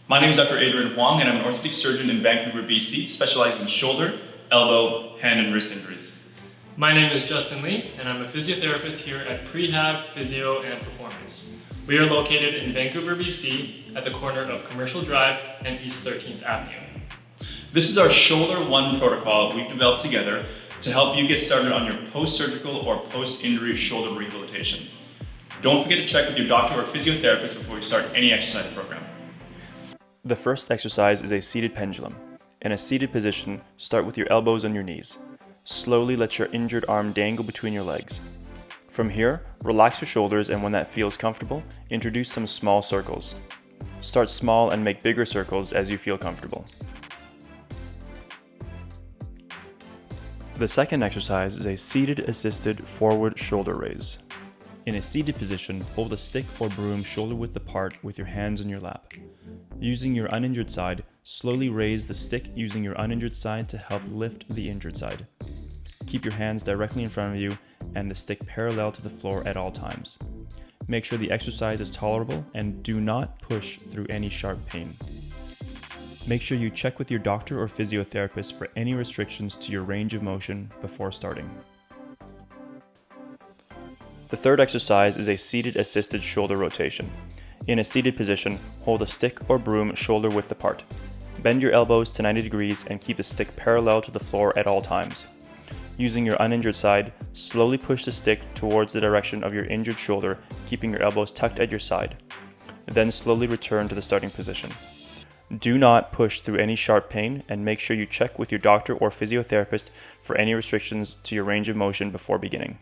My name is Dr. Adrian Huang, and I'm an orthopedic surgeon in Vancouver, BC, specializing in shoulder, elbow, hand, and wrist injuries. My name is Justin Lee, and I'm a physiotherapist here at Rehab, Physio, and Performance. We are located in Vancouver, BC, at the corner of Commercial Drive and East 13th Avenue. This is our Shoulder 1 protocol we've developed together to help you get started on your post-surgical or post-injury shoulder rehabilitation. Don't forget to check with your doctor or physiotherapist before you start any exercise program. The first exercise is a seated pendulum. In a seated position, start with your elbows on your knees. Slowly let your injured arm dangle between your legs. From here, relax your shoulders, and when that feels comfortable, introduce some small circles. Start small and make bigger circles as you feel comfortable. The second exercise is a seated assisted forward shoulder raise. In a seated position, hold a stick or broom shoulder width apart with your hands on your lap. Using your uninjured side, slowly raise the stick using your uninjured side to help lift the injured side. Keep your hands directly in front of you and the stick parallel to the floor at all times. Make sure the exercise is tolerable and do not push through any sharp pain. Make sure you check with your doctor or physiotherapist for any restrictions to your range of motion before starting. The third exercise is a seated assisted shoulder rotation. In a seated position, hold a stick or broom shoulder width apart. Bend your elbows to 90 degrees and keep the stick parallel to the floor at all times. Using your uninjured side, slowly push the stick towards the direction of your injured shoulder, keeping your elbows tucked at your side. Then slowly return to the starting position. Do not push through any sharp pain, and make sure you check with your doctor or physiotherapist for any restrictions to your range of motion before beginning.